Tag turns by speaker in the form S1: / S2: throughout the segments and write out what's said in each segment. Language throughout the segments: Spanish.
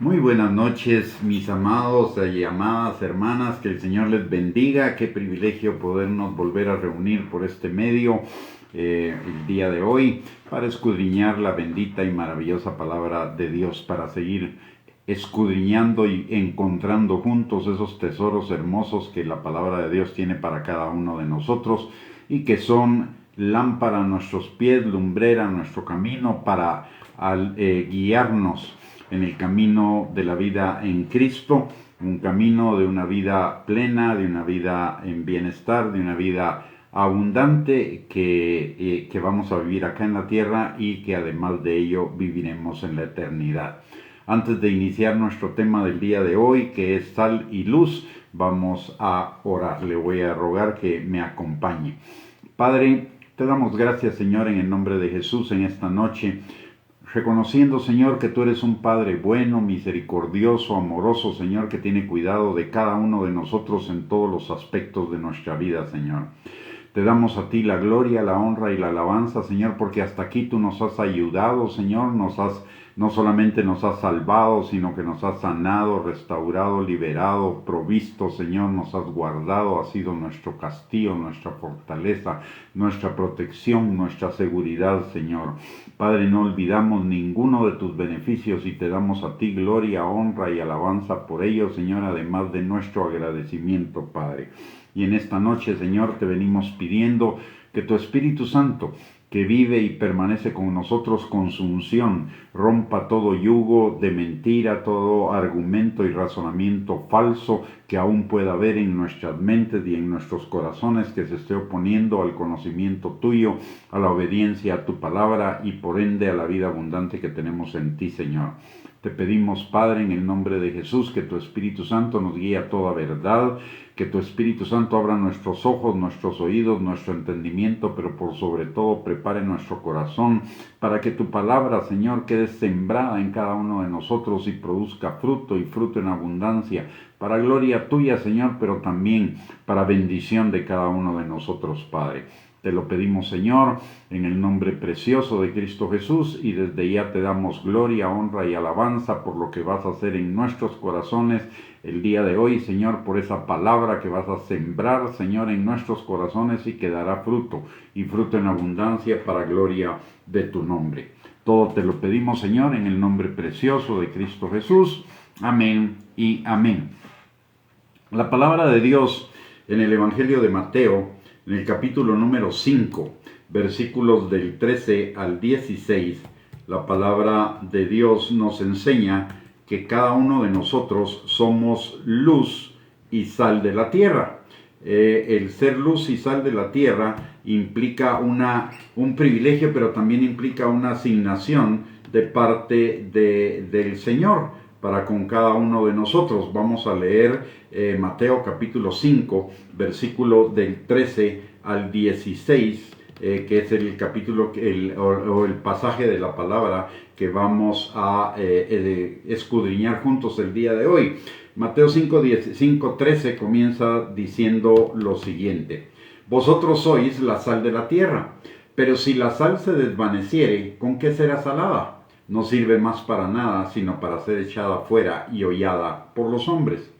S1: Muy buenas noches, mis amados y amadas hermanas, que el Señor les bendiga. Qué privilegio podernos volver a reunir por este medio el día de hoy para escudriñar la bendita y maravillosa palabra de Dios, para seguir escudriñando y encontrando juntos esos tesoros hermosos que la palabra de Dios tiene para cada uno de nosotros y que son lámpara a nuestros pies, lumbrera a nuestro camino para guiarnos en el camino de la vida en Cristo, un camino de una vida plena, de una vida en bienestar, de una vida abundante que vamos a vivir acá en la tierra y que además de ello viviremos en la eternidad. Antes de iniciar nuestro tema del día de hoy, que es sal y luz, vamos a orar. Le voy a rogar que me acompañe. Padre, te damos gracias, Señor, en el nombre de Jesús en esta noche, reconociendo, Señor, que tú eres un Padre bueno, misericordioso, amoroso, Señor, que tiene cuidado de cada uno de nosotros en todos los aspectos de nuestra vida, Señor. Te damos a ti la gloria, la honra y la alabanza, Señor, porque hasta aquí tú nos has ayudado, Señor, no solamente nos has salvado, sino que nos has sanado, restaurado, liberado, provisto, Señor, nos has guardado, has sido nuestro castillo, nuestra fortaleza, nuestra protección, nuestra seguridad, Señor. Padre, no olvidamos ninguno de tus beneficios y te damos a ti gloria, honra y alabanza por ello, Señor, además de nuestro agradecimiento, Padre. Y en esta noche, Señor, te venimos pidiendo que tu Espíritu Santo, que vive y permanece con nosotros con su unción, rompa todo yugo de mentira, todo argumento y razonamiento falso que aún pueda haber en nuestras mentes y en nuestros corazones, que se esté oponiendo al conocimiento tuyo, a la obediencia a tu palabra y por ende a la vida abundante que tenemos en ti, Señor. Te pedimos, Padre, en el nombre de Jesús, que tu Espíritu Santo nos guíe a toda verdad, que tu Espíritu Santo abra nuestros ojos, nuestros oídos, nuestro entendimiento, pero por sobre todo prepare nuestro corazón para que tu palabra, Señor, quede sembrada en cada uno de nosotros y produzca fruto y fruto en abundancia, para gloria tuya, Señor, pero también para bendición de cada uno de nosotros, Padre. Te lo pedimos, Señor, en el nombre precioso de Cristo Jesús, y desde ya te damos gloria, honra y alabanza por lo que vas a hacer en nuestros corazones el día de hoy, Señor, por esa palabra que vas a sembrar, Señor, en nuestros corazones y que dará fruto, y fruto en abundancia para gloria de tu nombre. Todo te lo pedimos, Señor, en el nombre precioso de Cristo Jesús. Amén y amén. La palabra de Dios en el Evangelio de Mateo, en el capítulo número 5, versículos del 13 al 16, la palabra de Dios nos enseña que cada uno de nosotros somos luz y sal de la tierra. El ser luz y sal de la tierra implica un privilegio, pero también implica una asignación de parte del Señor para con cada uno de nosotros. Vamos a leer Mateo capítulo 5, versículo del 13 al 16, que es el capítulo o el pasaje de la palabra que vamos a escudriñar juntos el día de hoy. Mateo 5:13 comienza diciendo lo siguiente: Vosotros sois la sal de la tierra, pero si la sal se desvaneciere, ¿con qué será salada? No sirve más para nada, sino para ser echada fuera y hollada por los hombres.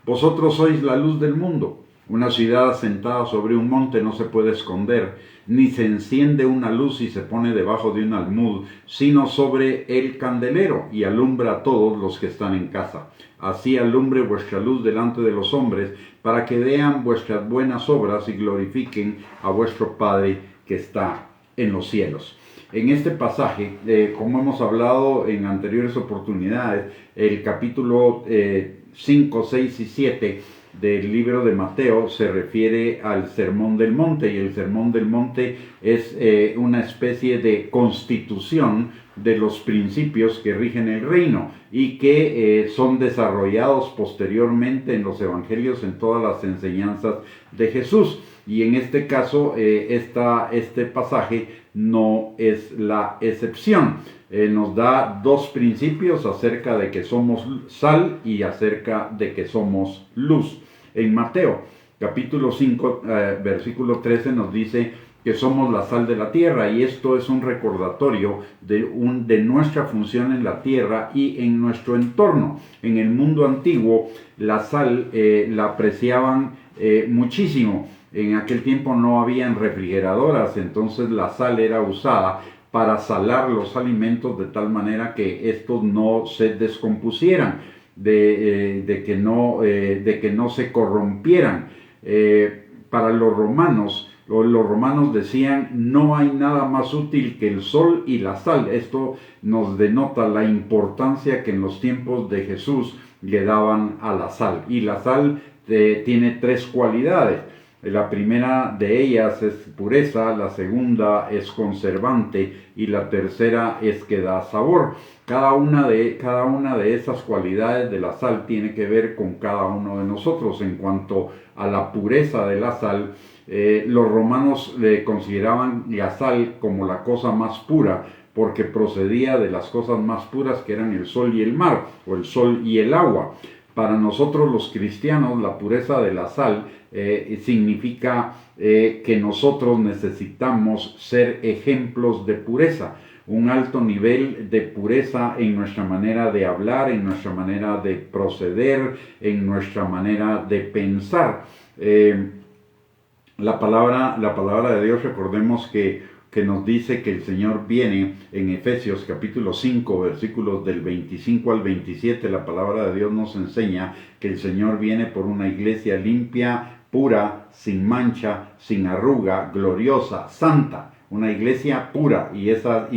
S1: Vosotros sois la luz del mundo. Una ciudad asentada sobre un monte no se puede esconder, ni se enciende una luz y se pone debajo de un almud, sino sobre el candelero, y alumbra a todos los que están en casa. Así alumbre vuestra luz delante de los hombres, para que vean vuestras buenas obras y glorifiquen a vuestro Padre que está en los cielos. En este pasaje, como hemos hablado en anteriores oportunidades, el capítulo 5, 6 y 7 del libro de Mateo se refiere al Sermón del Monte, y el Sermón del Monte es una especie de constitución de los principios que rigen el reino y que son desarrollados posteriormente en los evangelios, en todas las enseñanzas de Jesús. Y en este caso, este pasaje no es la excepción. Nos da dos principios acerca de que somos sal y acerca de que somos luz. En Mateo capítulo 5, versículo 13 nos dice que somos la sal de la tierra, y esto es un recordatorio de nuestra función en la tierra y en nuestro entorno. En el mundo antiguo la sal la apreciaban muchísimo. En aquel tiempo no habían refrigeradoras, entonces la sal era usada para salar los alimentos de tal manera que estos no se descompusieran, de que no se corrompieran. Para los romanos decían: no hay nada más útil que el sol y la sal. Esto nos denota la importancia que en los tiempos de Jesús le daban a la sal. Y la sal tiene tres cualidades. La primera de ellas es pureza, la segunda es conservante y la tercera es que da sabor. Cada una de esas cualidades de la sal tiene que ver con cada uno de nosotros. En cuanto a la pureza de la sal, los romanos consideraban la sal como la cosa más pura, porque procedía de las cosas más puras, que eran el sol y el mar, o el sol y el agua. Para nosotros los cristianos, la pureza de la sal significa que nosotros necesitamos ser ejemplos de pureza, un alto nivel de pureza en nuestra manera de hablar, en nuestra manera de proceder, en nuestra manera de pensar. La palabra de Dios, recordemos que nos dice que el Señor viene en Efesios capítulo 5, versículos del 25 al 27. La palabra de Dios nos enseña que el Señor viene por una iglesia limpia, pura, sin mancha, sin arruga, gloriosa, santa. Una iglesia pura, y esa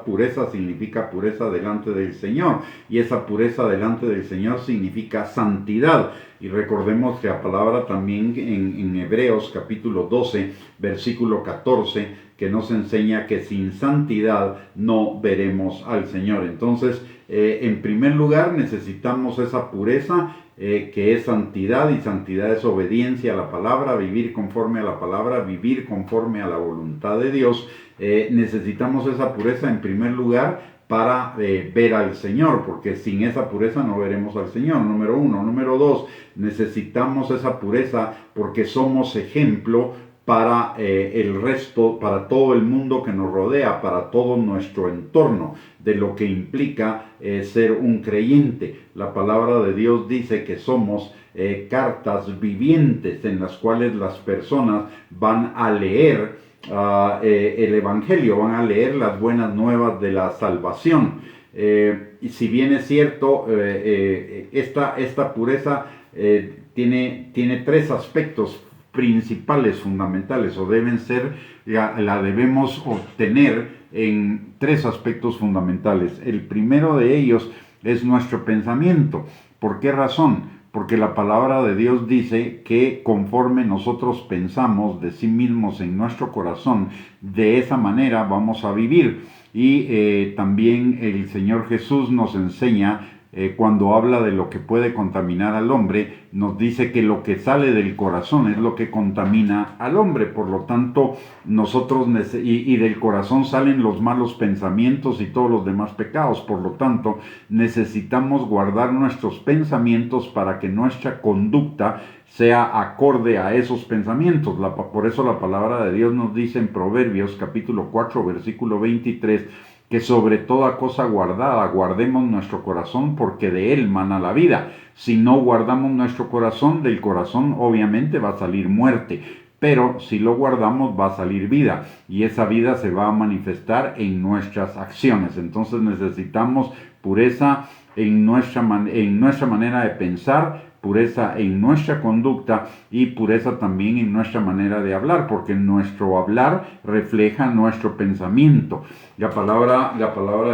S1: pureza significa pureza delante del Señor, y esa pureza delante del Señor significa santidad. Y recordemos que la palabra también en Hebreos capítulo 12, versículo 14, que nos enseña que sin santidad no veremos al Señor. Entonces, en primer lugar, necesitamos esa pureza, que es santidad, y santidad es obediencia a la palabra, vivir conforme a la palabra, vivir conforme a la voluntad de Dios. Necesitamos esa pureza en primer lugar para ver al Señor, porque sin esa pureza no veremos al Señor, número uno. Número dos, necesitamos esa pureza porque somos ejemplo para el resto, para todo el mundo que nos rodea, para todo nuestro entorno, de lo que implica ser un creyente. La palabra de Dios dice que somos cartas vivientes en las cuales las personas van a leer el Evangelio, van a leer las buenas nuevas de la salvación. Y si bien es cierto, esta pureza tiene tres aspectos principales, fundamentales, o la debemos obtener en tres aspectos fundamentales. El primero de ellos es nuestro pensamiento. ¿Por qué razón? Porque la palabra de Dios dice que conforme nosotros pensamos de sí mismos en nuestro corazón, de esa manera vamos a vivir. Y también el Señor Jesús nos enseña, cuando habla de lo que puede contaminar al hombre, nos dice que lo que sale del corazón es lo que contamina al hombre. Por lo tanto, nosotros, y del corazón salen los malos pensamientos y todos los demás pecados. Por lo tanto, necesitamos guardar nuestros pensamientos para que nuestra conducta sea acorde a esos pensamientos. Por eso la palabra de Dios nos dice en Proverbios capítulo 4, versículo 23, que sobre toda cosa guardada guardemos nuestro corazón, porque de él mana la vida. Si no guardamos nuestro corazón, del corazón obviamente va a salir muerte, pero si lo guardamos va a salir vida, y esa vida se va a manifestar en nuestras acciones. Entonces necesitamos pureza en nuestra manera de pensar, pureza en nuestra conducta y pureza también en nuestra manera de hablar, porque nuestro hablar refleja nuestro pensamiento. La palabra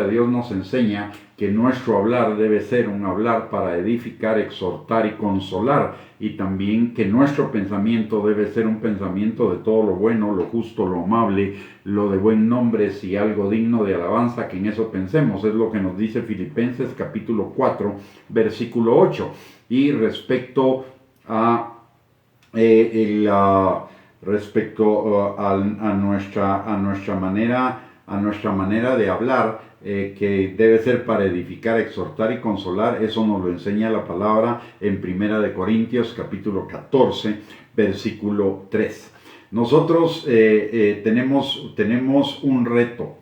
S1: de Dios nos enseña que nuestro hablar debe ser un hablar para edificar, exhortar y consolar, y también que nuestro pensamiento debe ser un pensamiento de todo lo bueno, lo justo, lo amable, lo de buen nombre, si algo digno de alabanza, que en eso pensemos. Es lo que nos dice Filipenses capítulo 4, versículo 8. Y respecto a nuestra manera de hablar, que debe ser para edificar, exhortar y consolar, eso nos lo enseña la palabra en 1 Corintios capítulo 14, versículo 3. Nosotros tenemos un reto.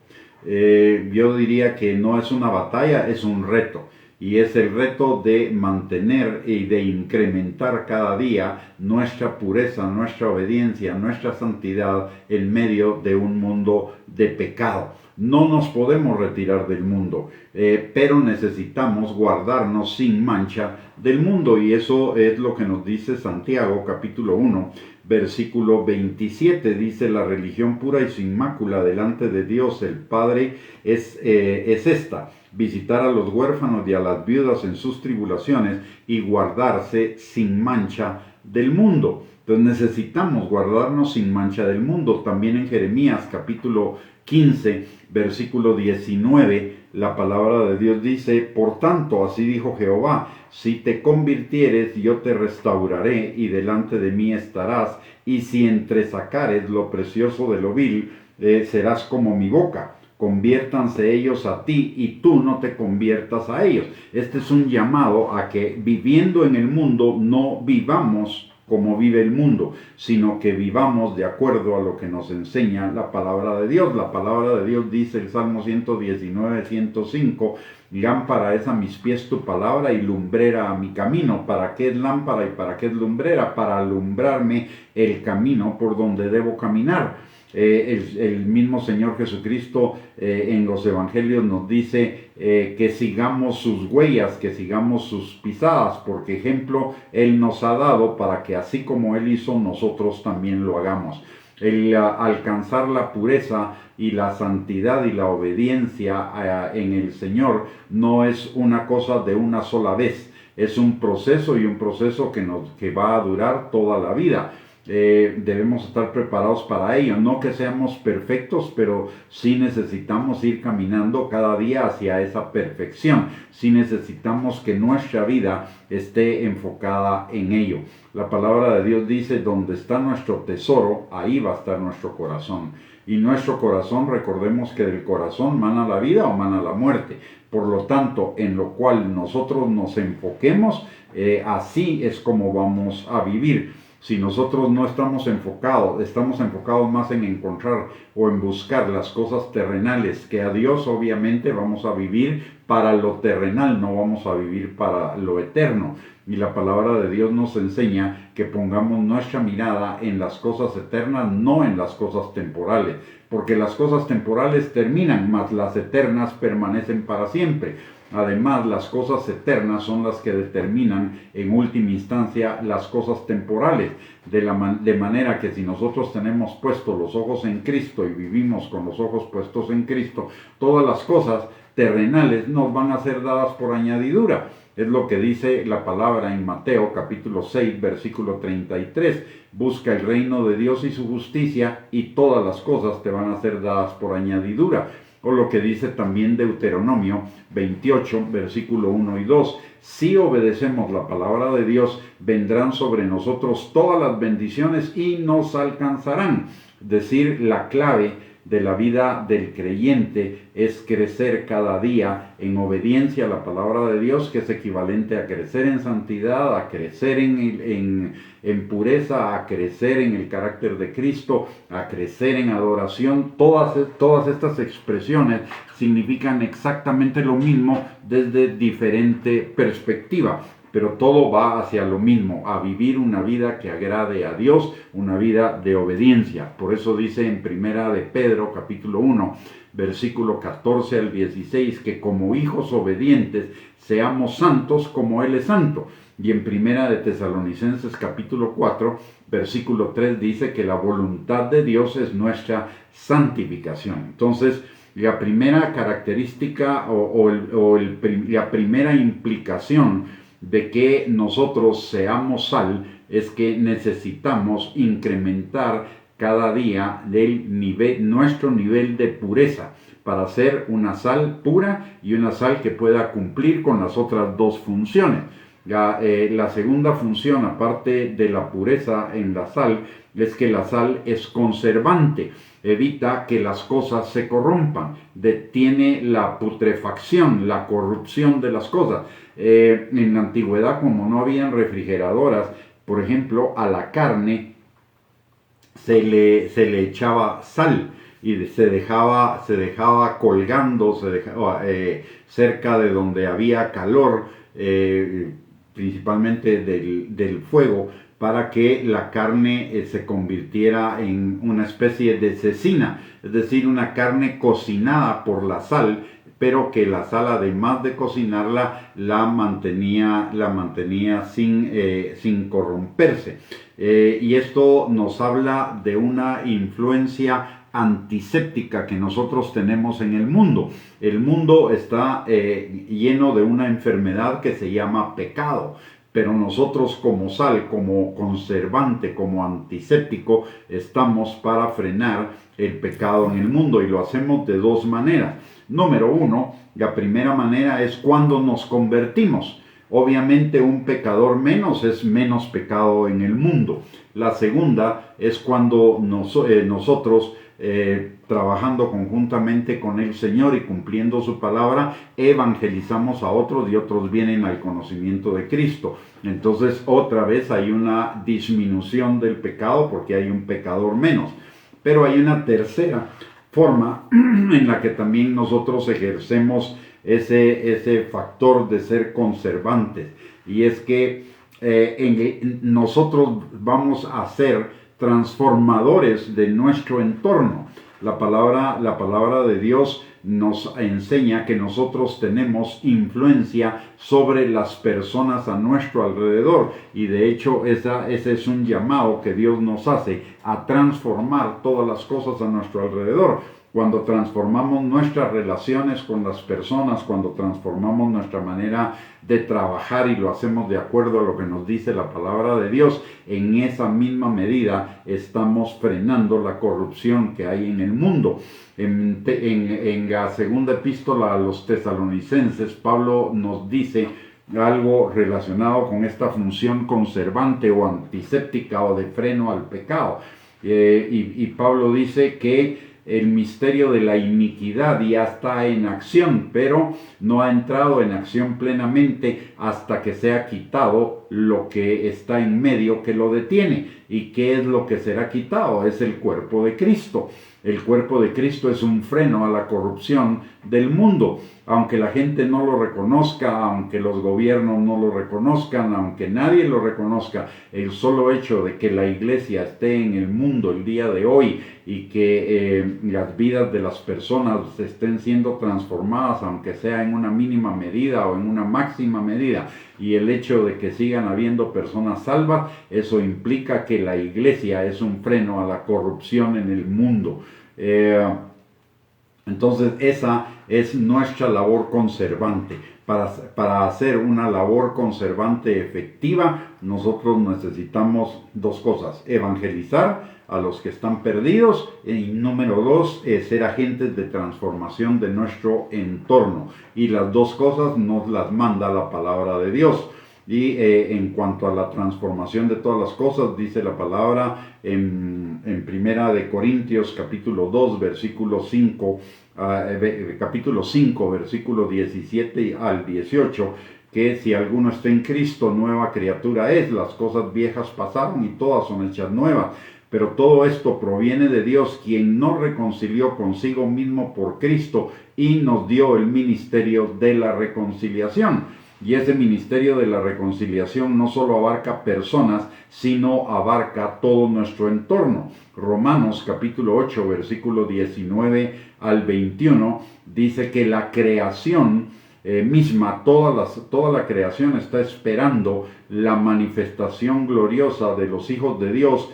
S1: Yo diría que no es una batalla, es un reto. Y es el reto de mantener y de incrementar cada día nuestra pureza, nuestra obediencia, nuestra santidad en medio de un mundo de pecado. No nos podemos retirar del mundo, pero necesitamos guardarnos sin mancha del mundo. Y eso es lo que nos dice Santiago capítulo 1, versículo 27. Dice: la religión pura y sin mácula delante de Dios el Padre es esta: visitar a los huérfanos y a las viudas en sus tribulaciones y guardarse sin mancha del mundo. Entonces necesitamos guardarnos sin mancha del mundo. También en Jeremías capítulo 15, versículo 19, la palabra de Dios dice: por tanto, así dijo Jehová, si te convirtieres, yo te restauraré y delante de mí estarás, y si entresacares lo precioso de lo vil, serás como mi boca. Conviértanse ellos a ti y tú no te conviertas a ellos. Este es un llamado a que viviendo en el mundo no vivamos como vive el mundo, sino que vivamos de acuerdo a lo que nos enseña la palabra de Dios. La palabra de Dios dice, el Salmo 119, 105, lámpara es a mis pies tu palabra y lumbrera a mi camino. ¿Para qué es lámpara y para qué es lumbrera? Para alumbrarme el camino por donde debo caminar. El mismo Señor Jesucristo en los evangelios nos dice que sigamos sus huellas, que sigamos sus pisadas, porque ejemplo Él nos ha dado para que así como Él hizo, nosotros también lo hagamos. El alcanzar la pureza y la santidad y la obediencia en el Señor no es una cosa de una sola vez, es un proceso y un proceso que va a durar toda la vida. Debemos estar preparados para ello, no que seamos perfectos, pero sí necesitamos ir caminando cada día hacia esa perfección, sí necesitamos que nuestra vida esté enfocada en ello. La palabra de Dios dice: donde está nuestro tesoro, ahí va a estar nuestro corazón. Y nuestro corazón, recordemos que del corazón mana la vida o mana la muerte. Por lo tanto, en lo cual nosotros nos enfoquemos, así es como vamos a vivir. Si nosotros no estamos enfocados más en encontrar o en buscar las cosas terrenales que a Dios, obviamente vamos a vivir para lo terrenal, no vamos a vivir para lo eterno. Y la palabra de Dios nos enseña que pongamos nuestra mirada en las cosas eternas, no en las cosas temporales, porque las cosas temporales terminan, mas las eternas permanecen para siempre. Además, las cosas eternas son las que determinan en última instancia las cosas temporales, de manera que si nosotros tenemos puestos los ojos en Cristo y vivimos con los ojos puestos en Cristo, todas las cosas terrenales nos van a ser dadas por añadidura. Es lo que dice la palabra en Mateo capítulo 6, versículo 33. Busca el reino de Dios y su justicia y todas las cosas te van a ser dadas por añadidura. O lo que dice también Deuteronomio 28, versículo 1 y 2. Si obedecemos la palabra de Dios, vendrán sobre nosotros todas las bendiciones y nos alcanzarán. Es decir, la clave de la vida del creyente es crecer cada día en obediencia a la palabra de Dios, que es equivalente a crecer en santidad, a crecer en pureza, a crecer en el carácter de Cristo, a crecer en adoración. Todas estas expresiones significan exactamente lo mismo desde diferente perspectiva, pero todo va hacia lo mismo, a vivir una vida que agrade a Dios, una vida de obediencia. Por eso dice en Primera de Pedro, capítulo 1, versículo 14 al 16, que como hijos obedientes seamos santos como Él es santo. Y en Primera de Tesalonicenses, capítulo 4, versículo 3, dice que la voluntad de Dios es nuestra santificación. Entonces, la primera característica la primera implicación de que nosotros seamos sal es que necesitamos incrementar cada día nuestro nivel de pureza para ser una sal pura y una sal que pueda cumplir con las otras dos funciones. La segunda función, aparte de la pureza en la sal, es que la sal es conservante, evita que las cosas se corrompan, detiene la putrefacción, la corrupción de las cosas. En la antigüedad, como no habían refrigeradoras, por ejemplo, a la carne se le echaba sal y se dejaba colgando, cerca de donde había calor, principalmente del fuego, para que la carne se convirtiera en una especie de cecina, es decir, una carne cocinada por la sal, pero que la sal, además de cocinarla, la mantenía sin corromperse. Y esto nos habla de una influencia antiséptica que nosotros tenemos en el mundo. El mundo está lleno de una enfermedad que se llama pecado, pero nosotros como sal, como conservante, como antiséptico, estamos para frenar el pecado en el mundo, y lo hacemos de dos maneras. Número uno, la primera manera es cuando nos convertimos. Obviamente un pecador menos es menos pecado en el mundo. La segunda es cuando nosotros, trabajando conjuntamente con el Señor y cumpliendo su palabra, evangelizamos a otros y otros vienen al conocimiento de Cristo. Entonces otra vez hay una disminución del pecado porque hay un pecador menos. Pero hay una tercera forma en la que también nosotros ejercemos ese factor de ser conservantes, y es que nosotros vamos a ser transformadores de nuestro entorno. La palabra de Dios nos enseña que nosotros tenemos influencia sobre las personas a nuestro alrededor, y de hecho ese es un llamado que Dios nos hace a transformar todas las cosas a nuestro alrededor. Cuando transformamos nuestras relaciones con las personas, cuando transformamos nuestra manera de trabajar y lo hacemos de acuerdo a lo que nos dice la palabra de Dios, en esa misma medida estamos frenando la corrupción que hay en el mundo. En la segunda epístola a los tesalonicenses, Pablo nos dice algo relacionado con esta función conservante o antiséptica o de freno al pecado. Y Pablo dice que el misterio de la iniquidad ya está en acción, pero no ha entrado en acción plenamente hasta que sea quitado lo que está en medio que lo detiene. ¿Y qué es lo que será quitado? Es el cuerpo de Cristo. El cuerpo de Cristo es un freno a la corrupción del mundo. Aunque la gente no lo reconozca, aunque los gobiernos no lo reconozcan, aunque nadie lo reconozca, el solo hecho de que la iglesia esté en el mundo el día de hoy y que las vidas de las personas estén siendo transformadas, aunque sea en una mínima medida o en una máxima medida, y el hecho de que sigan habiendo personas salvas, eso implica que la iglesia es un freno a la corrupción en el mundo. Entonces esa es nuestra labor conservante. Para hacer una labor conservante efectiva, nosotros necesitamos dos cosas: evangelizar a los que están perdidos, y número dos, ser agentes de transformación de nuestro entorno. Y las dos cosas nos las manda la palabra de Dios. Y en cuanto a la transformación de todas las cosas, dice la palabra en Primera de Corintios capítulo 2 versículo 5, capítulo 5 versículo 17 al 18, que si alguno está en Cristo, nueva criatura es, las cosas viejas pasaron y todas son hechas nuevas. Pero todo esto proviene de Dios, quien nos reconcilió consigo mismo por Cristo y nos dio el ministerio de la reconciliación. Y ese ministerio de la reconciliación no solo abarca personas, sino abarca todo nuestro entorno. Romanos capítulo 8, versículo 19 al 21, dice que la creación misma, toda la creación está esperando la manifestación gloriosa de los hijos de Dios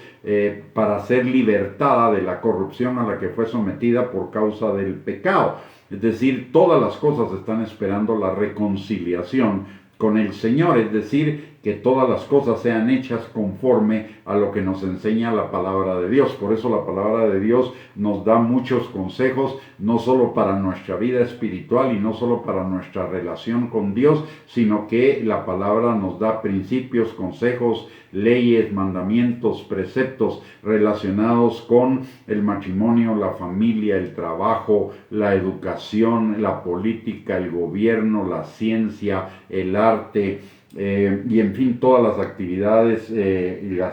S1: para ser libertada de la corrupción a la que fue sometida por causa del pecado. Es decir, todas las cosas están esperando la reconciliación con el Señor, es decir, que todas las cosas sean hechas conforme a lo que nos enseña la palabra de Dios. Por eso la palabra de Dios nos da muchos consejos, no solo para nuestra vida espiritual y no solo para nuestra relación con Dios, sino que la palabra nos da principios, consejos, leyes, mandamientos, preceptos relacionados con el matrimonio, la familia, el trabajo, la educación, la política, el gobierno, la ciencia, el arte, y en fin, todas las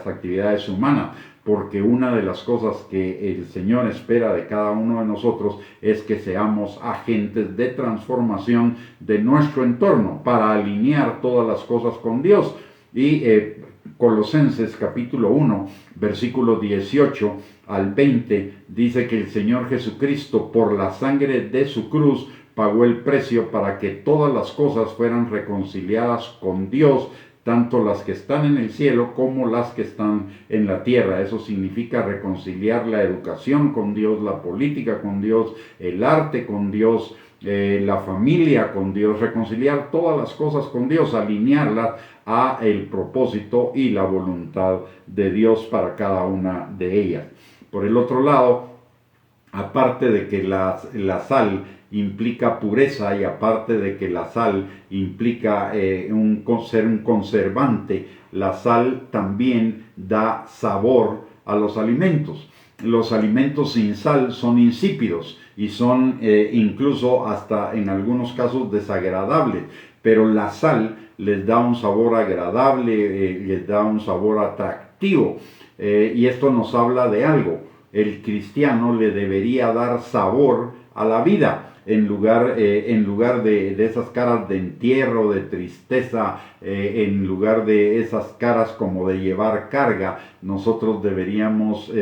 S1: actividades humanas, porque una de las cosas que el Señor espera de cada uno de nosotros es que seamos agentes de transformación de nuestro entorno para alinear todas las cosas con Dios. Y Colosenses capítulo 1, versículo 18 al 20, dice que el Señor Jesucristo, por la sangre de su cruz, pagó el precio para que todas las cosas fueran reconciliadas con Dios, tanto las que están en el cielo como las que están en la tierra. Eso significa reconciliar la educación con Dios, la política con Dios, el arte con Dios, la familia con Dios, reconciliar todas las cosas con Dios, alinearlas a el propósito y la voluntad de Dios para cada una de ellas. Por el otro lado, aparte de que la sal implica pureza y aparte de que la sal implica ser un conservante, la sal también da sabor a los alimentos. Los alimentos sin sal son insípidos y son incluso hasta en algunos casos desagradables, pero la sal les da un sabor agradable, les da un sabor atractivo, y esto nos habla de algo. El cristiano le debería dar sabor a la vida en lugar de esas caras de entierro, de tristeza, en lugar de esas caras como de llevar carga. Nosotros deberíamos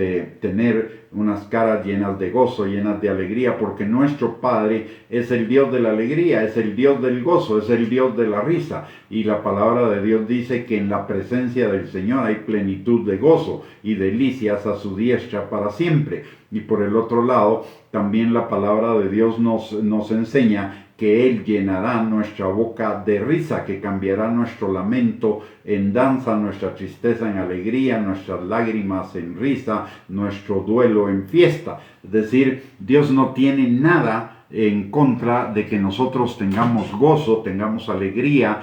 S1: tener unas caras llenas de gozo, llenas de alegría, porque nuestro Padre es el Dios de la alegría, es el Dios del gozo, es el Dios de la risa. Y la palabra de Dios dice que en la presencia del Señor hay plenitud de gozo y delicias a su diestra para siempre. Y por el otro lado, también la palabra de Dios nos enseña que Él llenará nuestra boca de risa, que cambiará nuestro lamento en danza, nuestra tristeza en alegría, nuestras lágrimas en risa, nuestro duelo en fiesta. Es decir, Dios no tiene nada en contra de que nosotros tengamos gozo, tengamos alegría,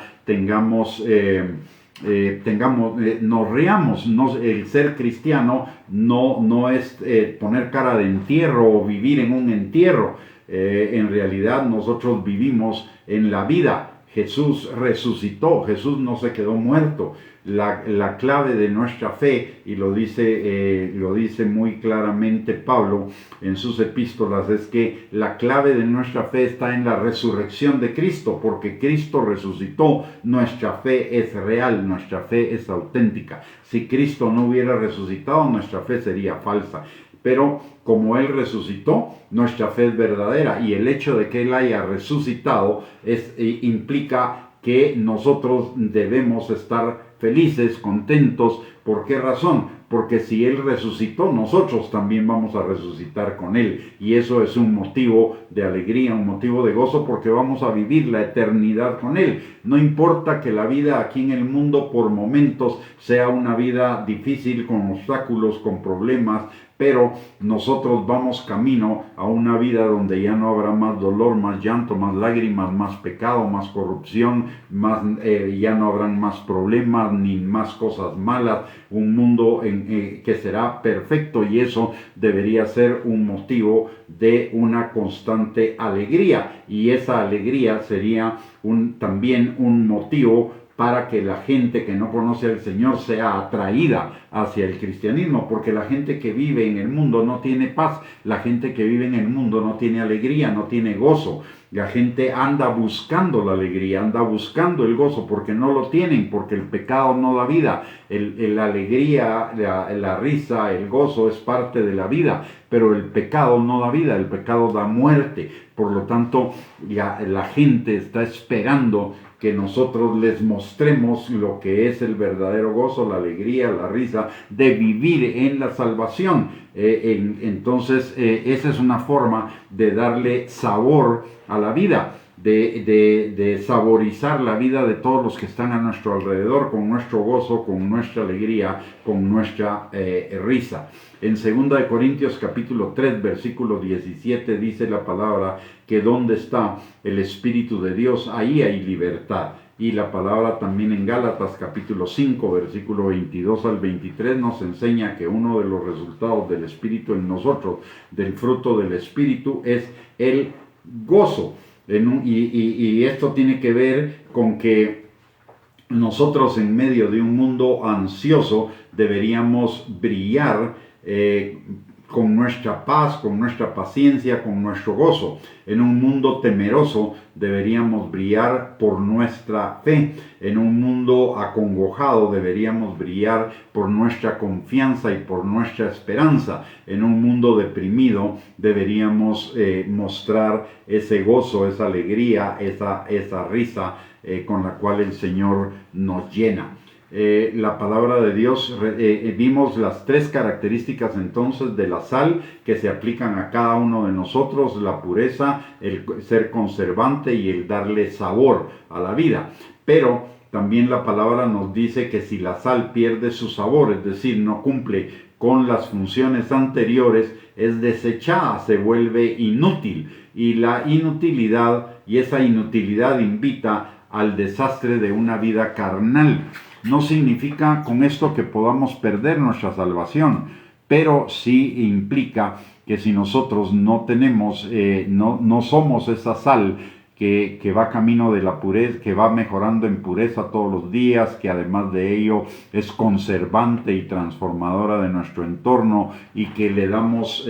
S1: nos reamos. El ser cristiano no es poner cara de entierro o vivir en un entierro. En realidad nosotros vivimos en la vida. Jesús resucitó, Jesús no se quedó muerto. La clave de nuestra fe, y lo dice muy claramente Pablo en sus epístolas, es que la clave de nuestra fe está en la resurrección de Cristo, porque Cristo resucitó. Nuestra fe es real, nuestra fe es auténtica. Si Cristo no hubiera resucitado, nuestra fe sería falsa. Pero como Él resucitó, nuestra fe es verdadera, y el hecho de que Él haya resucitado implica que nosotros debemos estar felices, contentos. ¿Por qué razón? Porque si Él resucitó, nosotros también vamos a resucitar con Él. Y eso es un motivo de alegría, un motivo de gozo, porque vamos a vivir la eternidad con Él. No importa que la vida aquí en el mundo por momentos sea una vida difícil, con obstáculos, con problemas, pero nosotros vamos camino a una vida donde ya no habrá más dolor, más llanto, más lágrimas, más pecado, más corrupción, ya no habrán más problemas ni más cosas malas, un mundo que será perfecto, y eso debería ser un motivo de una constante alegría, y esa alegría sería también un motivo para que la gente que no conoce al Señor sea atraída hacia el cristianismo, porque la gente que vive en el mundo no tiene paz, la gente que vive en el mundo no tiene alegría, no tiene gozo. La gente anda buscando la alegría, anda buscando el gozo, porque no lo tienen, porque el pecado no da vida. La alegría, la risa, el gozo es parte de la vida, pero el pecado no da vida, el pecado da muerte. Por lo tanto, la gente está esperando que nosotros les mostremos lo que es el verdadero gozo, la alegría, la risa, de vivir en la salvación. Entonces, esa es una forma de darle sabor a la vida, de saborizar la vida de todos los que están a nuestro alrededor, con nuestro gozo, con nuestra alegría, con nuestra risa. En 2 Corintios capítulo 3, versículo 17 dice la palabra que donde está el Espíritu de Dios, ahí hay libertad. Y la palabra también en Gálatas capítulo 5, versículo 22 al 23 nos enseña que uno de los resultados del Espíritu en nosotros, del fruto del Espíritu, es el gozo. Y esto tiene que ver con que nosotros en medio de un mundo ansioso deberíamos brillar con nuestra paz, con nuestra paciencia, con nuestro gozo. En un mundo temeroso deberíamos brillar por nuestra fe. En un mundo acongojado deberíamos brillar por nuestra confianza y por nuestra esperanza. En un mundo deprimido deberíamos mostrar ese gozo, esa alegría, esa risa con la cual el Señor nos llena. La palabra de Dios, vimos las tres características entonces de la sal que se aplican a cada uno de nosotros: la pureza, el ser conservante y el darle sabor a la vida. Pero también la palabra nos dice que si la sal pierde su sabor, es decir, no cumple con las funciones anteriores, es desechada, se vuelve inútil. Y la inutilidad, y esa inutilidad invita al desastre de una vida carnal. No significa con esto que podamos perder nuestra salvación, pero sí implica que si nosotros no tenemos, no somos esa sal que va camino de la pureza, que va mejorando en pureza todos los días, que además de ello es conservante y transformadora de nuestro entorno, y que le damos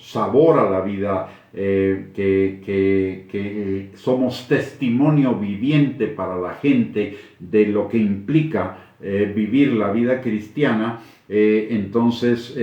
S1: sabor a la vida, que somos testimonio viviente para la gente de lo que implica vivir la vida cristiana. Entonces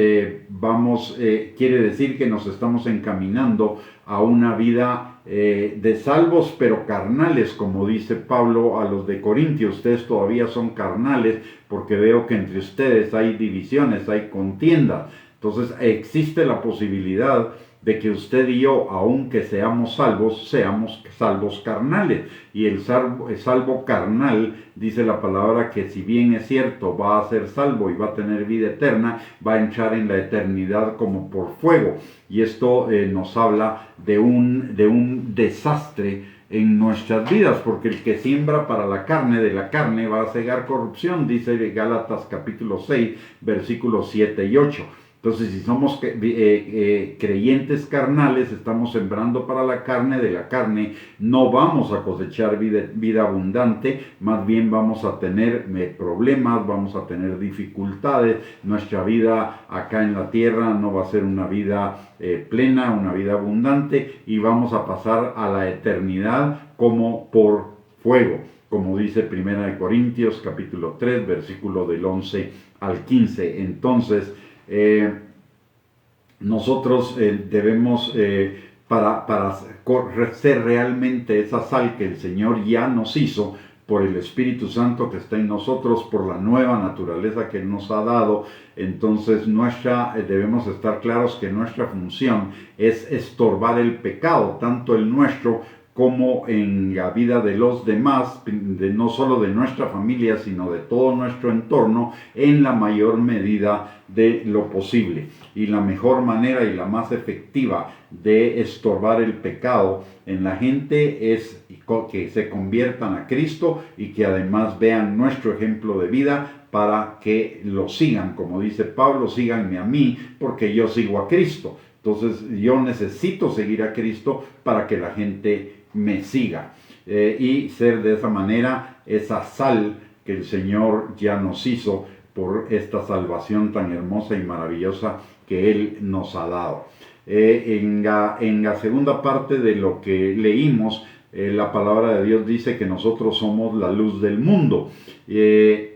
S1: quiere decir que nos estamos encaminando a una vida de salvos pero carnales, como dice Pablo a los de Corintios: ustedes todavía son carnales porque veo que entre ustedes hay divisiones, hay contiendas. Entonces existe la posibilidad de que usted y yo, aunque seamos salvos carnales. Y el salvo carnal, dice la palabra, que si bien es cierto, va a ser salvo y va a tener vida eterna, va a entrar en la eternidad como por fuego. Y esto nos habla de un desastre en nuestras vidas, porque el que siembra para la carne, de la carne va a segar corrupción, dice Gálatas capítulo 6, versículos 7 y 8. Entonces, si somos creyentes carnales, estamos sembrando para la carne, de la carne no vamos a cosechar vida abundante, más bien vamos a tener problemas, vamos a tener dificultades. Nuestra vida acá en la tierra no va a ser una vida plena, una vida abundante, y vamos a pasar a la eternidad como por fuego, como dice 1 Corintios capítulo 3, versículo del 11 al 15. Entonces, nosotros debemos, para ser realmente esa sal que el Señor ya nos hizo por el Espíritu Santo que está en nosotros, por la nueva naturaleza que Él nos ha dado, entonces debemos estar claros que nuestra función es estorbar el pecado, tanto el nuestro como en la vida de los demás, no solo de nuestra familia, sino de todo nuestro entorno, en la mayor medida de lo posible. Y la mejor manera y la más efectiva de estorbar el pecado en la gente es que se conviertan a Cristo y que además vean nuestro ejemplo de vida, para que lo sigan. Como dice Pablo: síganme a mí porque yo sigo a Cristo. Entonces yo necesito seguir a Cristo para que la gente me siga, y ser de esa manera esa sal que el Señor ya nos hizo por esta salvación tan hermosa y maravillosa que Él nos ha dado. En la segunda parte de lo que leímos, la palabra de Dios dice que nosotros somos la luz del mundo. Ese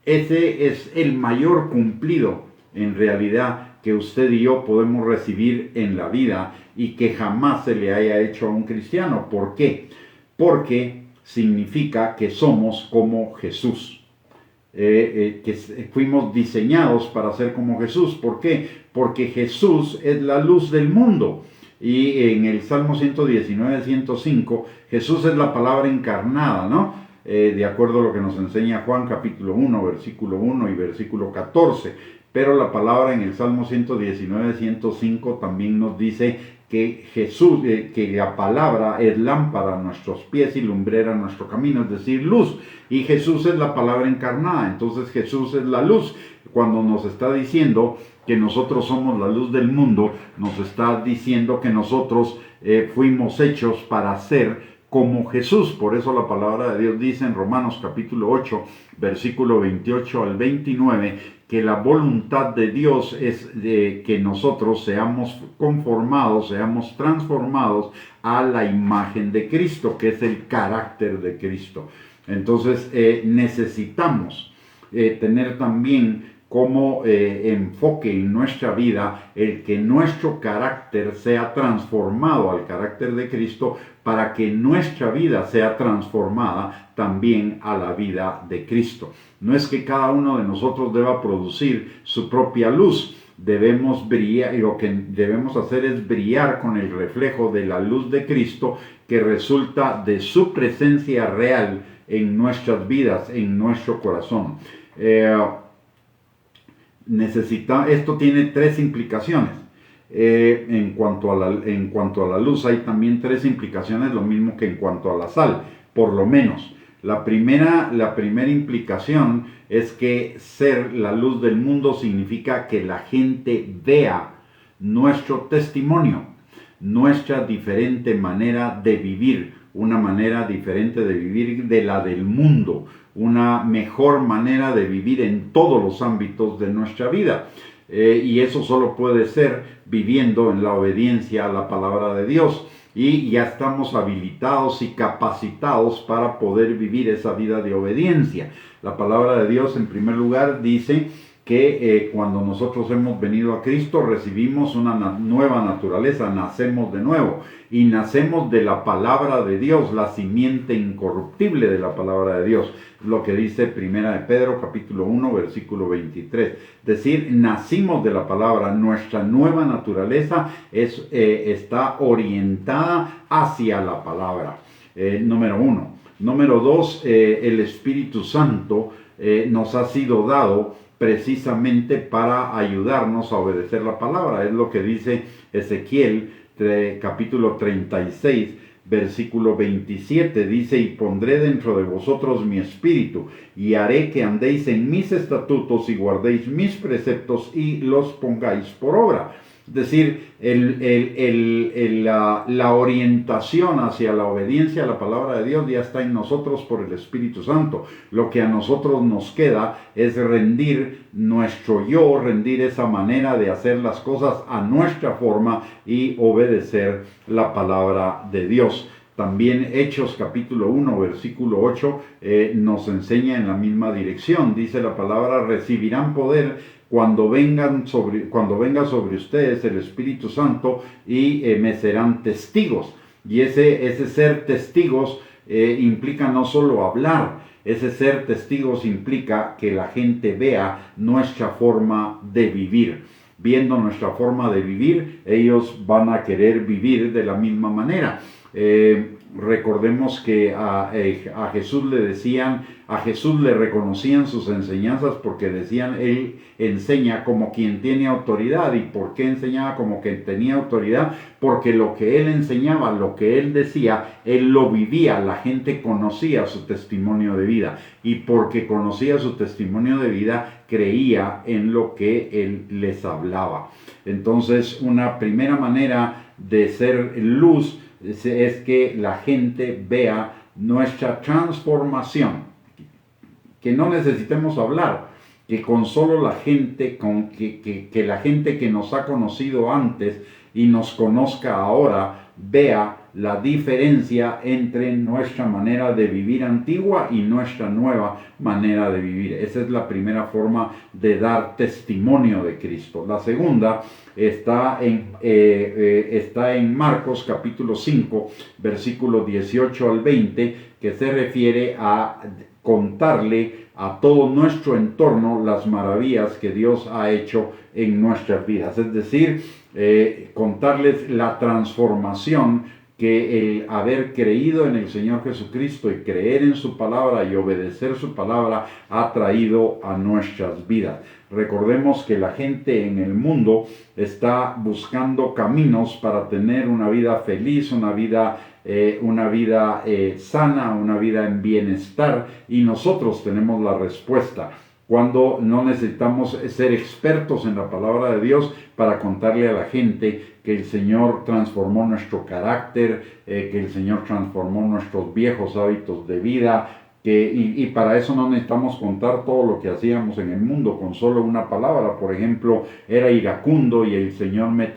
S1: es el mayor cumplido en realidad que usted y yo podemos recibir en la vida, y que jamás se le haya hecho a un cristiano. ¿Por qué? Porque significa que somos como Jesús, que fuimos diseñados para ser como Jesús. ¿Por qué? Porque Jesús es la luz del mundo. Y en el Salmo 119, 105, Jesús es la palabra encarnada, ¿no? De acuerdo a lo que nos enseña Juan capítulo 1, versículo 1 y versículo 14. Pero la palabra en el Salmo 119, 105 también nos dice que Jesús, que la palabra es lámpara a nuestros pies y lumbrera a nuestro camino, es decir, luz. Y Jesús es la palabra encarnada. Entonces Jesús es la luz. Cuando nos está diciendo que nosotros somos la luz del mundo, nos está diciendo que nosotros fuimos hechos para ser como Jesús. Por eso la palabra de Dios dice en Romanos capítulo 8, versículo 28 al 29, que la voluntad de Dios es de que nosotros seamos conformados, seamos transformados a la imagen de Cristo, que es el carácter de Cristo. Entonces necesitamos tener también como enfoque en nuestra vida el que nuestro carácter sea transformado al carácter de Cristo, para que nuestra vida sea transformada también a la vida de Cristo. No es que cada uno de nosotros deba producir su propia luz. Debemos brillar, y lo que debemos hacer es brillar con el reflejo de la luz de Cristo, que resulta de su presencia real en nuestras vidas, en nuestro corazón. Esto tiene tres implicaciones. En cuanto a la luz hay también tres implicaciones, lo mismo que en cuanto a la sal, por lo menos. La primera implicación es que ser la luz del mundo significa que la gente vea nuestro testimonio, nuestra diferente manera de vivir, una manera diferente de vivir de la del mundo, una mejor manera de vivir en todos los ámbitos de nuestra vida. Y eso solo puede ser viviendo en la obediencia a la palabra de Dios. Y ya estamos habilitados y capacitados para poder vivir esa vida de obediencia. La palabra de Dios, en primer lugar, dice que cuando nosotros hemos venido a Cristo, recibimos una nueva naturaleza, nacemos de nuevo. Y nacemos de la palabra de Dios, la simiente incorruptible de la palabra de Dios. Lo que dice Primera de Pedro, capítulo 1, versículo 23. Es decir, nacimos de la palabra. Nuestra nueva naturaleza está orientada hacia la palabra. Número uno. Número dos, el Espíritu Santo nos ha sido dado precisamente para ayudarnos a obedecer la palabra. Es lo que dice Ezequiel, capítulo 36, versículo 27. Dice: y pondré dentro de vosotros mi espíritu, y haré que andéis en mis estatutos y guardéis mis preceptos y los pongáis por obra. Es decir, la orientación hacia la obediencia a la palabra de Dios ya está en nosotros por el Espíritu Santo. Lo que a nosotros nos queda es rendir nuestro yo, rendir esa manera de hacer las cosas a nuestra forma y obedecer la palabra de Dios. También Hechos capítulo 1, versículo 8 nos enseña en la misma dirección. Dice la palabra: recibirán poder cuando venga sobre ustedes el Espíritu Santo, y me serán testigos. Y ese ser testigos implica no solo hablar. Ese ser testigos implica que la gente vea nuestra forma de vivir. Viendo nuestra forma de vivir, ellos van a querer vivir de la misma manera. Recordemos que a Jesús le reconocían sus enseñanzas porque decían: él enseña como quien tiene autoridad. ¿Y por qué enseñaba como que tenía autoridad? Porque lo que él enseñaba, lo que él decía, él lo vivía. La gente conocía su testimonio de vida, y porque conocía su testimonio de vida, creía en lo que él les hablaba. Entonces, una primera manera de ser luz es que la gente vea nuestra transformación, que no necesitemos hablar, que con solo la gente, que la gente que nos ha conocido antes y nos conozca ahora, vea la diferencia entre nuestra manera de vivir antigua y nuestra nueva manera de vivir. Esa es la primera forma de dar testimonio de Cristo. La segunda está en Marcos capítulo 5, versículo 18 al 20, que se refiere a contarle a todo nuestro entorno las maravillas que Dios ha hecho en nuestras vidas. Es decir, contarles la transformación que el haber creído en el Señor Jesucristo y creer en su palabra y obedecer su palabra ha traído a nuestras vidas. Recordemos que la gente en el mundo está buscando caminos para tener una vida feliz, una vida sana, una vida en bienestar, y nosotros tenemos la respuesta. cuando no necesitamos ser expertos en la palabra de Dios para contarle a la gente que el Señor transformó nuestro carácter, que el Señor transformó nuestros viejos hábitos de vida, y para eso no necesitamos contar todo lo que hacíamos en el mundo con solo una palabra. Por ejemplo, era iracundo y el Señor me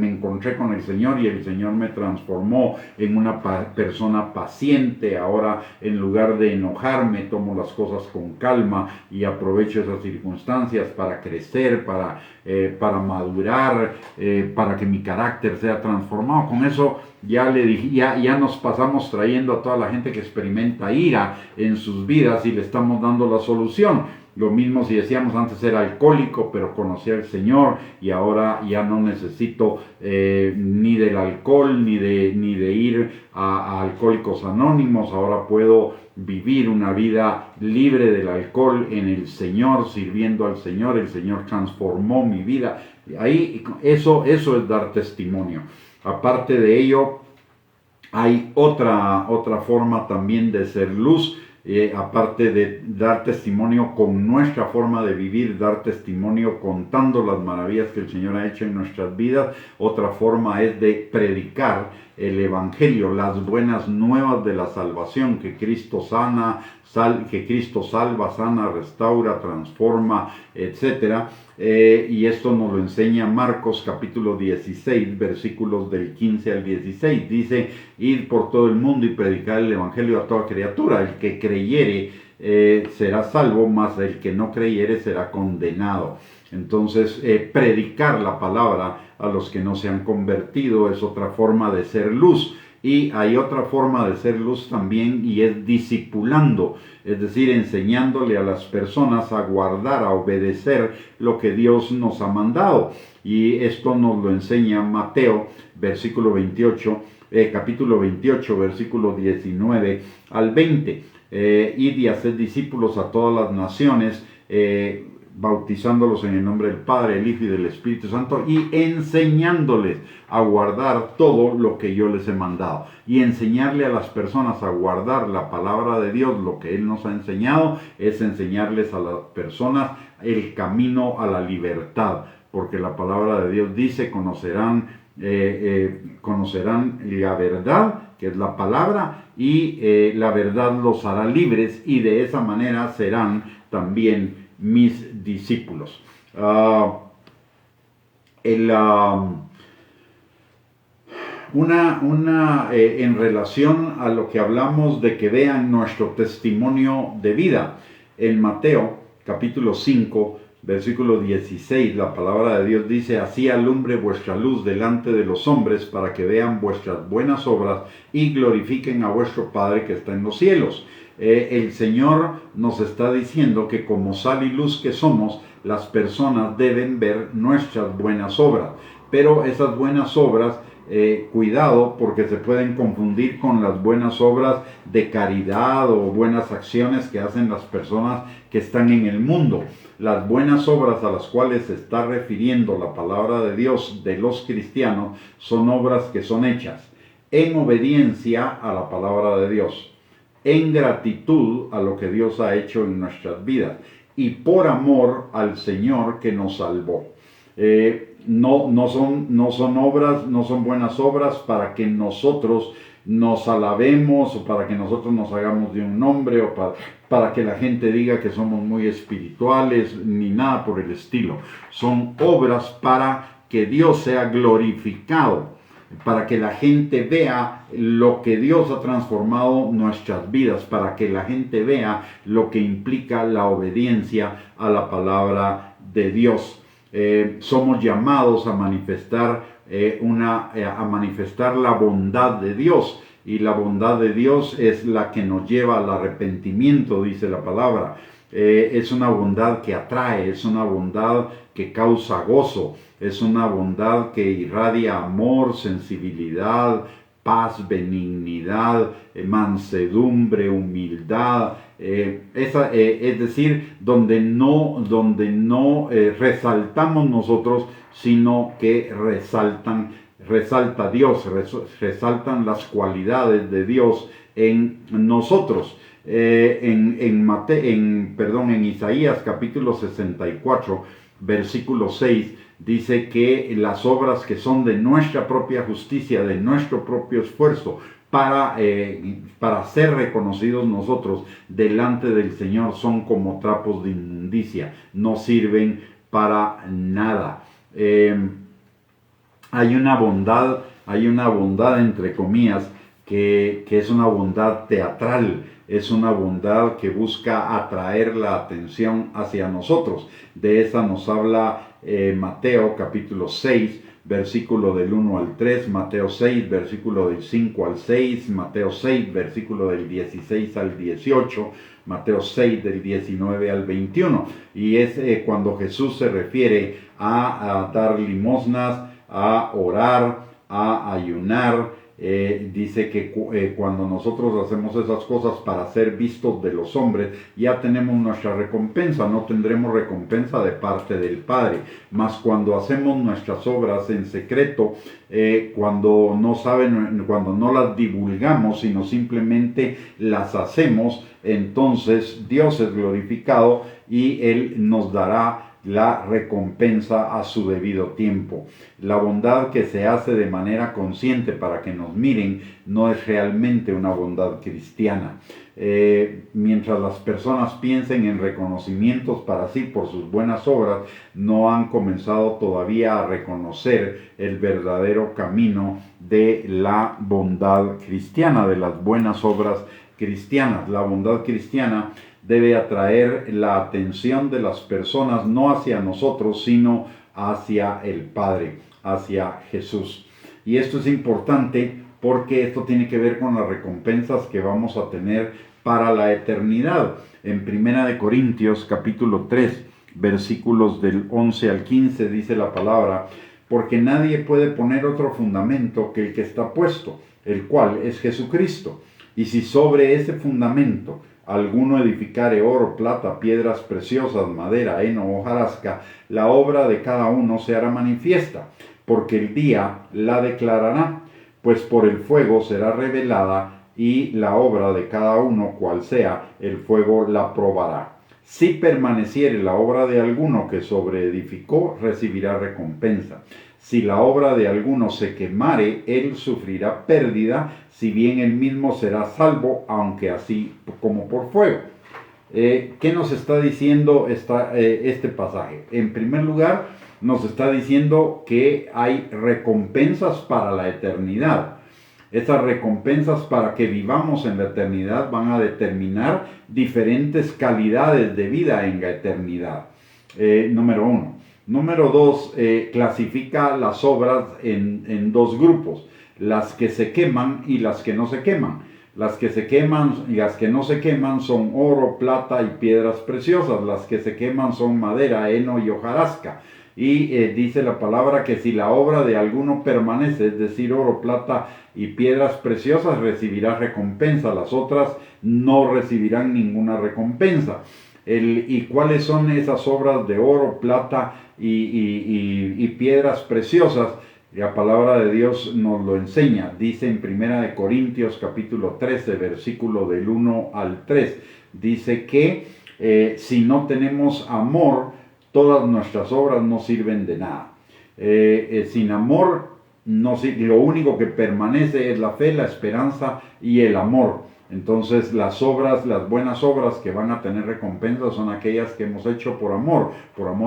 S1: encontré con el Señor y el Señor me transformó en una persona paciente. Ahora, en lugar de enojarme, tomo las cosas con calma y aprovecho esas circunstancias para crecer, para madurar, para que mi carácter sea transformado. Con eso ya le dije, ya nos pasamos trayendo a toda la gente que experimenta ira en sus vidas y le estamos dando la solución. Lo mismo si decíamos antes era alcohólico, pero conocía al Señor y ahora ya no necesito ni del alcohol ni de ir a Alcohólicos Anónimos. Ahora puedo vivir una vida libre del alcohol en el Señor, sirviendo al Señor. El Señor transformó mi vida. Ahí eso es dar testimonio. Aparte de ello, hay otra forma también de ser luz, aparte de dar testimonio con nuestra forma de vivir, dar testimonio contando las maravillas que el Señor ha hecho en nuestras vidas. Otra forma es de predicar el Evangelio, las buenas nuevas de la salvación, que Cristo salva, sana, restaura, transforma, etc. Y esto nos lo enseña Marcos capítulo 16, versículos del 15 al 16. Dice: id por todo el mundo y predicar el Evangelio a toda criatura. El que creyere será salvo, mas el que no creyere será condenado. Entonces, predicar la palabra a los que no se han convertido es otra forma de ser luz. Y hay otra forma de ser luz también, y es discipulando, es decir, enseñándole a las personas a guardar, a obedecer lo que Dios nos ha mandado. Y esto nos lo enseña Mateo, capítulo 28, versículo 19 al 20. Id y haced discípulos a todas las naciones, bautizándolos en el nombre del Padre, el Hijo y del Espíritu Santo, y enseñándoles a guardar todo lo que yo les he mandado. Y enseñarle a las personas a guardar la palabra de Dios, lo que Él nos ha enseñado, es enseñarles a las personas el camino a la libertad, porque la palabra de Dios dice: conocerán la verdad, que es la palabra, y la verdad los hará libres, y de esa manera serán también mis discípulos. En relación a lo que hablamos de que vean nuestro testimonio de vida, en Mateo capítulo 5, versículo 16, la palabra de Dios dice: así alumbre vuestra luz delante de los hombres, para que vean vuestras buenas obras y glorifiquen a vuestro Padre que está en los cielos. El Señor nos está diciendo que como sal y luz que somos, las personas deben ver nuestras buenas obras. Pero esas buenas obras, cuidado, porque se pueden confundir con las buenas obras de caridad o buenas acciones que hacen las personas que están en el mundo. Las buenas obras a las cuales se está refiriendo la palabra de Dios de los cristianos son obras que son hechas en obediencia a la palabra de Dios, en gratitud a lo que Dios ha hecho en nuestras vidas y por amor al Señor que nos salvó. No son buenas obras para que nosotros nos alabemos o para que nosotros nos hagamos de un nombre o para que la gente diga que somos muy espirituales, ni nada por el estilo. Son obras para que Dios sea glorificado, para que la gente vea lo que Dios ha transformado nuestras vidas, para que la gente vea lo que implica la obediencia a la palabra de Dios. Somos llamados a manifestar la bondad de Dios, y la bondad de Dios es la que nos lleva al arrepentimiento, dice la palabra. Es una bondad que atrae, es una bondad que causa gozo, es una bondad que irradia amor, sensibilidad, paz, benignidad, mansedumbre, humildad, es decir, donde no resaltamos nosotros, sino que resalta Dios, resaltan las cualidades de Dios en nosotros. En Isaías capítulo 64, versículo 6, dice que las obras que son de nuestra propia justicia, de nuestro propio esfuerzo, para ser reconocidos nosotros delante del Señor, son como trapos de inmundicia, no sirven para nada. Hay una bondad entre comillas, que es una bondad teatral, es una bondad que busca atraer la atención hacia nosotros. De esa nos habla Mateo capítulo 6, versículo del 1 al 3, Mateo 6, versículo del 5 al 6, Mateo 6, versículo del 16 al 18, Mateo 6, del 19 al 21. Y es cuando Jesús se refiere a dar limosnas, a orar, a ayunar. Dice que cuando nosotros hacemos esas cosas para ser vistos de los hombres, ya tenemos nuestra recompensa, no tendremos recompensa de parte del Padre. Mas cuando hacemos nuestras obras en secreto, cuando no las divulgamos, sino simplemente las hacemos, entonces Dios es glorificado y Él nos dará la recompensa a su debido tiempo. La bondad que se hace de manera consciente para que nos miren no es realmente una bondad cristiana. Mientras las personas piensen en reconocimientos para sí por sus buenas obras, no han comenzado todavía a reconocer el verdadero camino de la bondad cristiana, de las buenas obras cristianas. La bondad cristiana debe atraer la atención de las personas no hacia nosotros, sino hacia el Padre, hacia Jesús. Y esto es importante porque esto tiene que ver con las recompensas que vamos a tener para la eternidad. En 1 Corintios capítulo 3, versículos del 11 al 15 dice la palabra: porque nadie puede poner otro fundamento que el que está puesto, el cual es Jesucristo. Y si sobre ese fundamento alguno edificare oro, plata, piedras preciosas, madera, heno o hojarasca, la obra de cada uno se hará manifiesta, porque el día la declarará, pues por el fuego será revelada, y la obra de cada uno, cual sea, el fuego la probará. Si permaneciere la obra de alguno que sobreedificó, recibirá recompensa. Si la obra de alguno se quemare, él sufrirá pérdida, si bien él mismo será salvo, aunque así como por fuego. ¿Qué nos está diciendo este pasaje? En primer lugar, nos está diciendo que hay recompensas para la eternidad. Esas recompensas para que vivamos en la eternidad van a determinar diferentes calidades de vida en la eternidad. Número uno. Número dos, clasifica las obras en dos grupos: las que se queman y las que no se queman. Las que se queman y las que no se queman son oro, plata y piedras preciosas. Las que se queman son madera, heno y hojarasca. Y dice la palabra que si la obra de alguno permanece, es decir, oro, plata y piedras preciosas, recibirá recompensa. Las otras no recibirán ninguna recompensa. ¿Y cuáles son esas obras de oro, plata y piedras preciosas? La palabra de Dios nos lo enseña. Dice en 1 Corintios capítulo 13, versículo del 1 al 3. Dice que si no tenemos amor, todas nuestras obras no sirven de nada. Sin amor, lo único que permanece es la fe, la esperanza y el amor. Entonces las buenas obras que van a tener recompensa son aquellas que hemos hecho por amor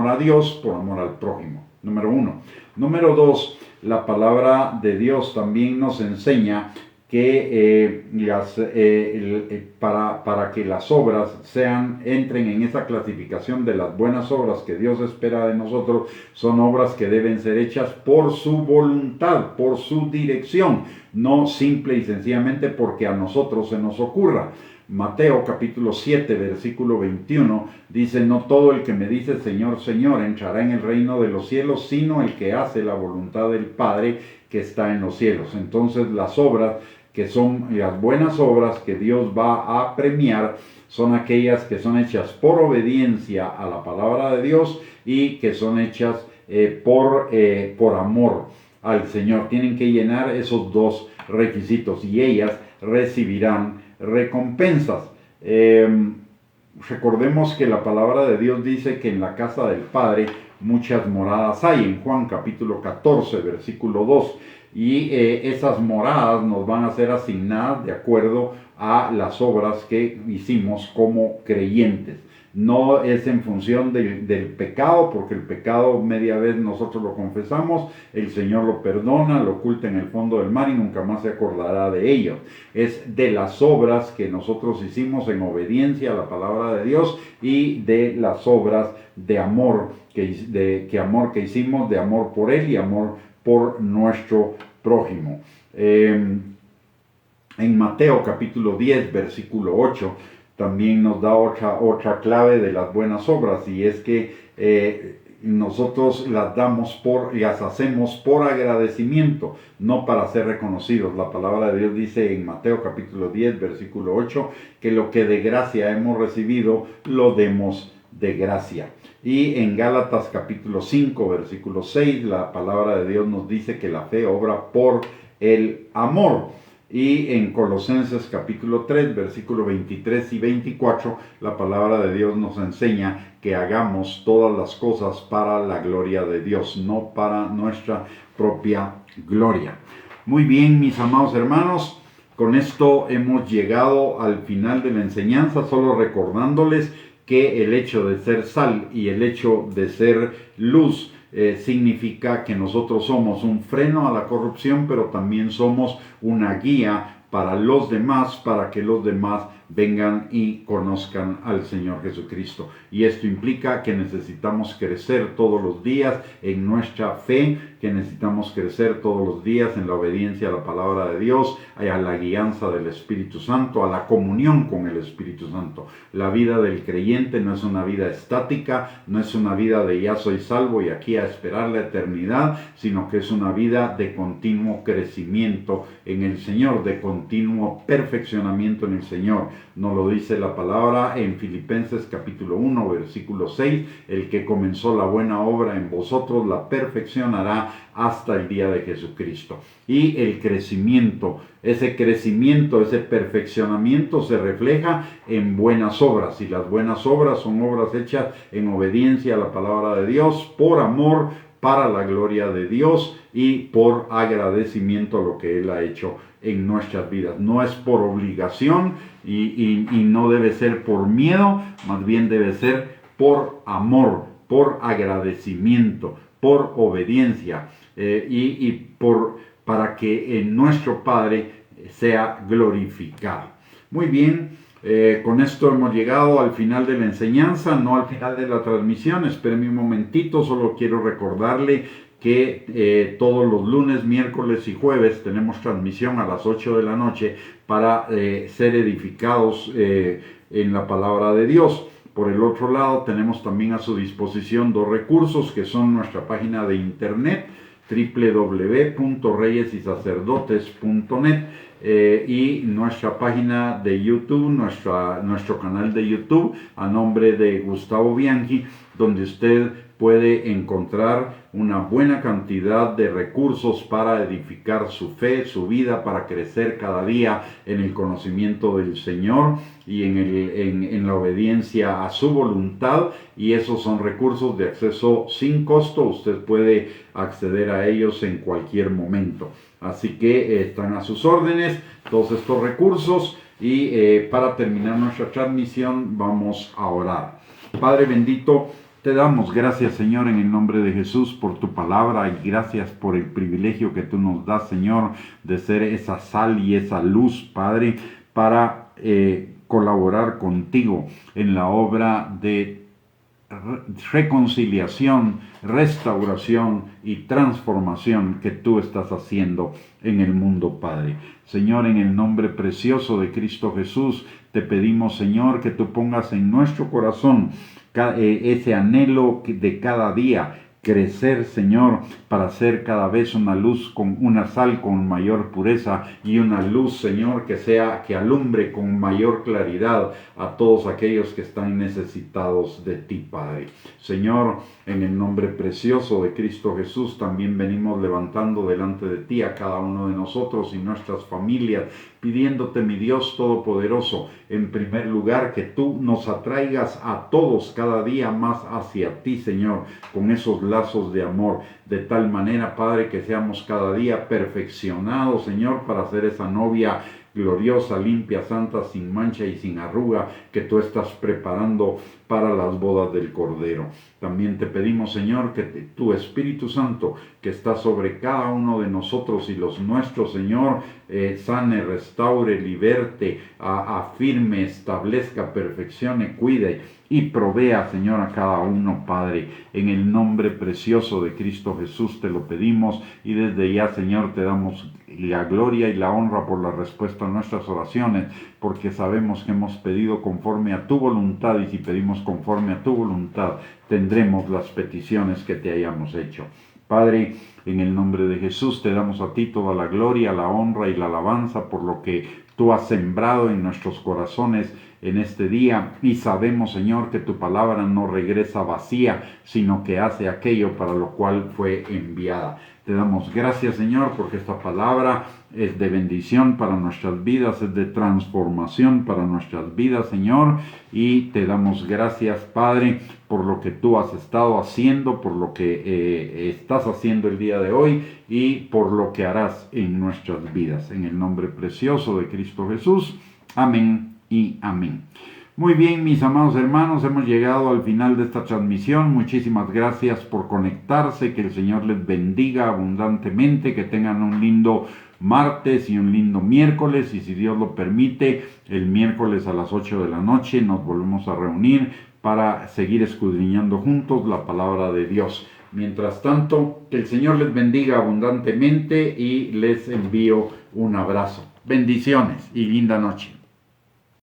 S1: a Dios, por amor al prójimo. Número uno. Número dos, la palabra de Dios también nos enseña que para que las obras entren en esa clasificación de las buenas obras que Dios espera de nosotros, son obras que deben ser hechas por su voluntad, por su dirección, no simple y sencillamente porque a nosotros se nos ocurra. Mateo capítulo 7, versículo 21 dice: no todo el que me dice Señor, Señor entrará en el reino de los cielos, sino el que hace la voluntad del Padre que está en los cielos. Entonces las obras que son las buenas obras que Dios va a premiar son aquellas que son hechas por obediencia a la palabra de Dios y que son hechas por amor al Señor. Tienen que llenar esos dos requisitos y ellas recibirán recompensas. Recordemos que la palabra de Dios dice que en la casa del Padre muchas moradas hay, en Juan capítulo 14, versículo 2. Y esas moradas nos van a ser asignadas de acuerdo a las obras que hicimos como creyentes. No es en función del pecado, porque el pecado media vez nosotros lo confesamos, el Señor lo perdona, lo oculta en el fondo del mar y nunca más se acordará de ello. Es de las obras que nosotros hicimos en obediencia a la palabra de Dios y de las obras de amor que hicimos, de amor por Él y amor por nuestro prójimo. En Mateo capítulo 10, versículo 8, también nos da otra clave de las buenas obras, y es que nosotros las hacemos por agradecimiento, no para ser reconocidos. La palabra de Dios dice en Mateo capítulo 10, versículo 8, que lo que de gracia hemos recibido, lo demos de gracia. Y en Gálatas capítulo 5, versículo 6, la palabra de Dios nos dice que la fe obra por el amor. Y en Colosenses capítulo 3, versículo 23 y 24, la palabra de Dios nos enseña que hagamos todas las cosas para la gloria de Dios, no para nuestra propia gloria. Muy bien, mis amados hermanos, con esto hemos llegado al final de la enseñanza, solo recordándoles que el hecho de ser sal y el hecho de ser luz significa que nosotros somos un freno a la corrupción, pero también somos una guía para los demás, para que los demás vengan y conozcan al Señor Jesucristo. Y esto implica que necesitamos crecer todos los días en nuestra fe, que necesitamos crecer todos los días en la obediencia a la palabra de Dios, a la guianza del Espíritu Santo, a la comunión con el Espíritu Santo. La vida del creyente no es una vida estática, no es una vida de ya soy salvo y aquí a esperar la eternidad, sino que es una vida de continuo crecimiento en el Señor, de continuo perfeccionamiento en el Señor. Nos lo dice la palabra en Filipenses capítulo 1, versículo 6, el que comenzó la buena obra en vosotros la perfeccionará hasta el día de Jesucristo. Y el crecimiento, ese perfeccionamiento se refleja en buenas obras, y las buenas obras son obras hechas en obediencia a la palabra de Dios, por amor, para la gloria de Dios y por agradecimiento a lo que Él ha hecho en nuestras vidas. No es por obligación y no debe ser por miedo, más bien debe ser por amor, por agradecimiento, por obediencia para que nuestro Padre sea glorificado. Muy bien. Con esto hemos llegado al final de la enseñanza, no al final de la transmisión. Espérenme un momentito, solo quiero recordarle que todos los lunes, miércoles y jueves tenemos transmisión a las 8 de la noche para ser edificados en la palabra de Dios. Por el otro lado, tenemos también a su disposición dos recursos que son nuestra página de internet www.reyesysacerdotes.net y nuestra página de YouTube, nuestro canal de YouTube a nombre de Gustavo Bianchi, donde usted puede encontrar una buena cantidad de recursos para edificar su fe, su vida, para crecer cada día en el conocimiento del Señor y en la obediencia a su voluntad. Y esos son recursos de acceso sin costo. Usted puede acceder a ellos en cualquier momento. Así que están a sus órdenes todos estos recursos. Y para terminar nuestra transmisión vamos a orar. Padre bendito, te damos gracias, Señor, en el nombre de Jesús por tu palabra, y gracias por el privilegio que tú nos das, Señor, de ser esa sal y esa luz, Padre, para colaborar contigo en la obra de reconciliación, restauración y transformación que tú estás haciendo en el mundo, Padre. Señor, en el nombre precioso de Cristo Jesús, te pedimos, Señor, que tú pongas en nuestro corazón ese anhelo de cada día, crecer, Señor, para ser cada vez una luz, con una sal con mayor pureza, y una luz, Señor, que alumbre con mayor claridad a todos aquellos que están necesitados de ti, Padre. Señor, en el nombre precioso de Cristo Jesús, también venimos levantando delante de ti a cada uno de nosotros y nuestras familias, pidiéndote, mi Dios Todopoderoso, en primer lugar, que tú nos atraigas a todos cada día más hacia ti, Señor, con esos lazos de amor, de tal manera, Padre, que seamos cada día perfeccionados, Señor, para ser esa novia gloriosa, limpia, santa, sin mancha y sin arruga, que tú estás preparando para las bodas del Cordero. También te pedimos, Señor, que tu Espíritu Santo, que está sobre cada uno de nosotros y los nuestros, Señor, sane, restaure, liberte, afirme, establezca, perfeccione, cuide y provea, Señor, a cada uno, Padre. En el nombre precioso de Cristo Jesús te lo pedimos y desde ya, Señor, te damos la gloria y la honra por la respuesta a nuestras oraciones, porque sabemos que hemos pedido conforme a tu voluntad, y si pedimos conforme a tu voluntad, tendremos las peticiones que te hayamos hecho. Padre, en el nombre de Jesús te damos a ti toda la gloria, la honra y la alabanza por lo que tú has sembrado en nuestros corazones en este día, y sabemos, Señor, que tu palabra no regresa vacía, sino que hace aquello para lo cual fue enviada. Te damos gracias, Señor, porque esta palabra es de bendición para nuestras vidas, es de transformación para nuestras vidas, Señor, y te damos gracias, Padre, por lo que tú has estado haciendo, por lo que estás haciendo el día de hoy y por lo que harás en nuestras vidas. En el nombre precioso de Cristo Jesús. Amén y amén. Muy bien, mis amados hermanos, hemos llegado al final de esta transmisión. Muchísimas gracias por conectarse, que el Señor les bendiga abundantemente, que tengan un lindo martes y un lindo miércoles, y si Dios lo permite, el miércoles a las 8 de la noche nos volvemos a reunir para seguir escudriñando juntos la palabra de Dios. Mientras tanto, que el Señor les bendiga abundantemente y les envío un abrazo. Bendiciones y linda noche.